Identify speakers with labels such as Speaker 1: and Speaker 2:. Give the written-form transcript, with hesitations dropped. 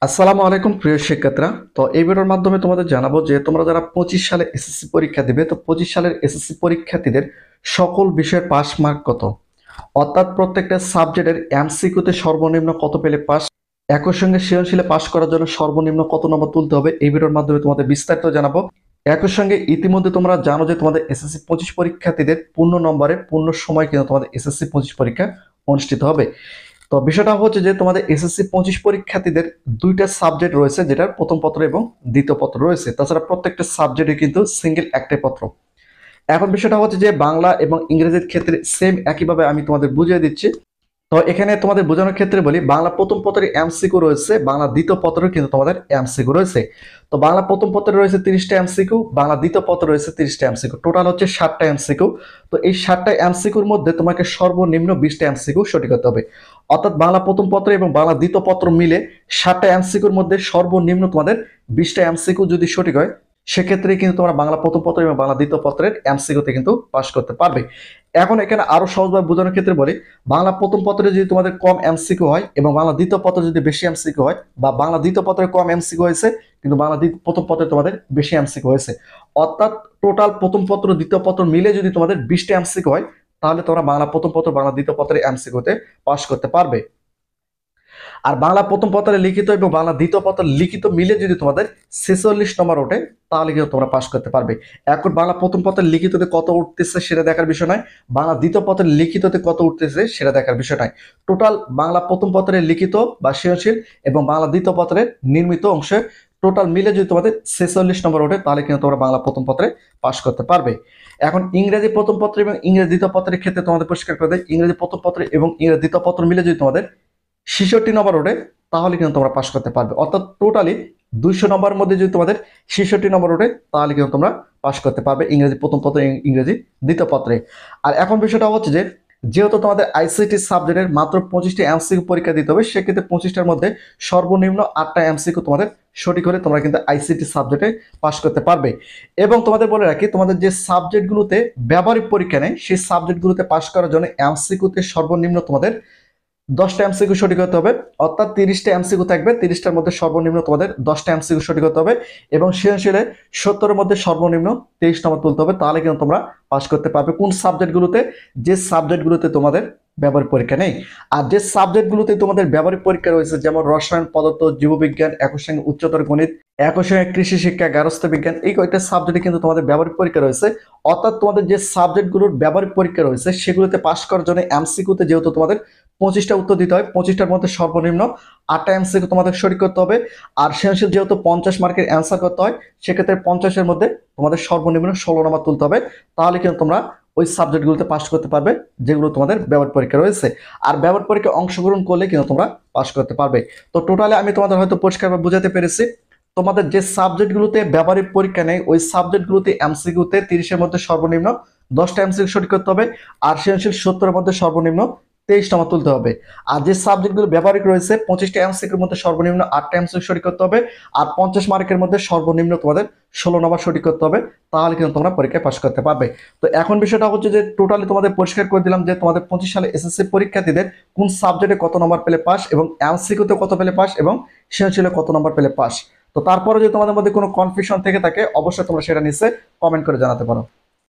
Speaker 1: আসসালামু আলাইকুম প্রিয় শিক্ষার্থীরা। তো এই ভিডিওর মাধ্যমে তোমাদের জানাবো যে তোমরা যারা 25 সালে এসএসসি পরীক্ষা দিবে, তো 25 সালের এসএসসি পরীক্ষার্থীদের সকল বিষয়ের পাস মার্ক কত, অর্থাৎ প্রত্যেকটা সাবজেক্টের এমসিকিউতে সর্বনিম্ন কত পেলে পাস, একই সঙ্গে সৃজনশীলে পাস করার জন্য সর্বনিম্ন কত নম্বর তুলতে হবে, এই ভিডিওর মাধ্যমে তোমাদের বিস্তারিত জানাবো। একই সঙ্গে ইতিমধ্যে তোমরা জানো যে তোমাদের এসএসসি 25 পরীক্ষার্থীদের পূর্ণ নম্বরে পূর্ণ সময় কিন্তু তোমাদের এসএসসি 25 পরীক্ষা অনুষ্ঠিত হবে। তো বিষয়টা হচ্ছে যে তোমাদের এসএসসি 25 পরীক্ষার্থীদের দুইটা সাবজেক্ট রয়েছে, যেটার প্রথম পত্র এবং দ্বিতীয় পত্র রয়েছে। তাছাড়া প্রত্যেকটা সাবজেক্টে কিন্তু সিঙ্গেল একটাই পত্র। এখন বিষয়টা হচ্ছে যে বাংলা এবং ইংরেজির ক্ষেত্রে সেম একইভাবে আমি তোমাদের বুঝিয়ে দিচ্ছি। তো এখানে তোমাদের বোঝানোর ক্ষেত্রে বলি, বাংলা প্রথম পত্রে এমসিকিউ রয়েছে, বাংলা দ্বিতীয় পত্রে কিন্তু তোমাদের এমসিকিউ রয়েছে। তো বাংলা প্রথম পত্রে রয়েছে 30টা এমসিকিউ, বাংলা দ্বিতীয় পত্রে রয়েছে 30টা এমসিকিউ, টোটাল হচ্ছে 60টা এমসিকিউ। তো এই 60টা এমসিকিউর মধ্যে তোমাকে সর্বনিম্ন 20টা এমসিকিউ সঠিক করতে হবে। অর্থাৎ বাংলা প্রথম পত্র এবং বাংলা দ্বিতীয় পত্র মিলে 60টা এমসিকিউর মধ্যে সর্বনিম্ন তোমাদের 20টা এমসিকিউ যদি সঠিক হয়, সেক্ষেত্রে কিন্তু তোমরা বাংলা প্রথম পত্র এবং বাংলা দ্বিতীয় পত্রের এমসিকিউতে কিন্তু পাস করতে পারবে। এখন এখানে আরো সহজভাবে বোঝানোর ক্ষেত্রে বলি, বাংলা প্রথম পত্রে যদি তোমাদের কম এমসিকিউ হয় এবং বাংলা দ্বিতীয় পত্রে যদি বেশি এমসিকিউ হয়, বা বাংলা দ্বিতীয় পত্রে কম এমসিকিউ হয়েছে কিন্তু বাংলা প্রথম পত্রে তোমাদের বেশি এমসিকিউ হয়েছে, অর্থাৎ টোটাল প্রথম পত্র দ্বিতীয় পত্র মিলে যদি তোমাদের 20টা এমসিকিউ হয়, তাহলে তোমরা বাংলা প্রথম পত্র বাংলা দ্বিতীয় পত্রের এমসিকিউতে পাস করতে পারবে। আর বাংলা প্রথম পত্রে লিখিত এবং বাংলা দ্বিতীয় পত্র লিখিত মিলে যদি তোমাদের 46 নম্বর ওঠে, তাহলে কিন্তু তোমরা পাস করতে পারবে। এখন বাংলা প্রথম পত্রের লিখিততে কত উঠতেছে সেটা দেখার বিষয় নয়, বাংলা দ্বিতীয় পত্রের লিখিততে কত উঠতেছে সেটা দেখার বিষয় নয়। টোটাল বাংলা প্রথম পত্রের লিখিত বা সৃজনশীল এবং বাংলা দ্বিতীয় পত্রের নির্মিত অংশে টোটাল মিলে যদি তোমাদের 46 নম্বর ওঠে, তাহলে কিন্তু তোমরা বাংলা প্রথম পত্রে পাস করতে পারবে। এখন ইংরেজি প্রথম পত্র এবং ইংরেজি দ্বিতীয় পত্রের ক্ষেত্রে তোমাদের পরিষ্কার করে দেয়, ইংরেজি প্রথম পত্র এবং ইংরেজি দ্বিতীয় পত্র মিলে যদি তোমাদের 66 নম্বর ওঠে, তাহলে কিন্তু তোমরা পাস করতে পারবে। অর্থাৎ টোটালি 200 নম্বরের মধ্যে যদি তোমাদের 66 নম্বর ওঠে, তাহলে কিন্তু তোমরা পাস করতে পারবে ইংরেজি প্রথম পত্রে ইংরেজি দ্বিতীয় পত্রে। আর এখন বিষয়টা হচ্ছে যে যেহেতু তোমাদের আইসিটি সাবজেক্টের মাত্র 25টি এমসিকিউ পরীক্ষা দিতে হবে, সেক্ষেত্রে 25টার মধ্যে সর্বনিম্ন 8টা এমসিকিউ তোমাদের সঠিক হলে তোমরা কিন্তু আইসিটি সাবজেক্টে পাস করতে পারবে। এবং তোমাদের বলে রাখি, তোমাদের যে সাবজেক্টগুলোতে ব্যবহারিক পরীক্ষা নেই, সেই সাবজেক্টগুলোতে পাস করার জন্য এমসিকিউতে সর্বনিম্ন তোমাদের 10টা এমসিকিউ সঠিক হতে হবে। অর্থাৎ 30টা এমসিকিউ থাকবে, 30টার মধ্যে সর্বনিম্ন তোমাদের 10টা এমসিকিউ সঠিক হতে হবে এবং সৃজনশীলে 70-এর মধ্যে সর্বনিম্ন 23 নম্বর তুলতে হবে, তাহলে কিন্তু তোমরা পাস করতে পারবে। কোন সাবজেক্টগুলোতে? যে সাবজেক্টগুলোতে তোমাদের ব্যবহারিক পরীক্ষা নেই। আর যে সাবজেক্টগুলোতে তোমাদের ব্যবহারিক পরীক্ষা রয়েছে, যেমন রসায়ন, পদার্থ, জীববিজ্ঞান, একই সঙ্গে উচ্চতর গণিত, একই সঙ্গে কৃষি শিক্ষা, গার্হস্থ্য বিজ্ঞান, এই কয়েকটা সাবজেক্টে কিন্তু তোমাদের ব্যবহারিক পরীক্ষা রয়েছে। অর্থাৎ তোমাদের যে সাবজেক্টগুলোর ব্যবহারিক পরীক্ষা রয়েছে, সেগুলোতে পাস করার জন্য এমসিকিউতে যেহেতু তোমাদের 25টা উত্তর দিতে হয়, 25টার মধ্যে সর্বনিম্ন 8টা এমসিকিউ তোমাদের সঠিক করতে হবে। আর সৃজনশীল যেহেতু 50 মার্কের অ্যান্সার করতে হয়, সেক্ষেত্রে 50-এর মধ্যে তোমাদের সর্বনিম্ন 16 নম্বর তুলতে হবে, তাহলে কিন্তু তোমরা ওই সাবজেক্টগুলোতে পাস করতে পারবে যেগুলো তোমাদের ব্যবহারিক পরীক্ষা রয়েছে। আর ব্যবহারিক পরীক্ষায় অংশগ্রহণ করলে কিন্তু তোমরা পাস করতে পারবে। তো টোটালি আমি তোমাদের হয়তো পরিষ্কারভাবে বোঝাতে পেরেছি। তোমাদের যে সাবজেক্টগুলোতে ব্যবহারিক পরীক্ষা নেই, ওই সাবজেক্টগুলোতে এমসিকিউতে 30-এর মধ্যে সর্বনিম্ন 10টা এমসিকিউ সঠিক করতে হবে, আর সৃজনশীল 70-এর মধ্যে সর্বনিম্ন 23 নম্বর তুলতে হবে। আর যে সাবজেক্টগুলো ব্যবহারিক রয়েছে, 25টা এমসিকিউর মধ্যে সর্বনিম্ন 8টা এমসিকিউ সঠিক করতে হবে, আর 50 মার্কের মধ্যে সর্বনিম্ন তোমাদের 16 নম্বর সঠিক করতে হবে, তাহলে কিন্তু তোমরা পরীক্ষায় পাস করতে পারবে। তো এখন বিষয়টা হচ্ছে যে টোটালি তোমাদের পরিষ্কার করে দিলাম যে তোমাদের 25 সালে এসএসসি পরীক্ষার্থীদের কোন সাবজেক্টে কত নম্বর পেলে পাস এবং এমসিকিউতে কত পেলে পাস এবং সৃজনশীলে কত নম্বর পেলে পাস। তো তারপরে যদি তোমাদের মধ্যে কোনো কনফিউশন থেকে থাকে, অবশ্যই তোমরা সেটা নিচে কমেন্ট করে জানাতে পারো।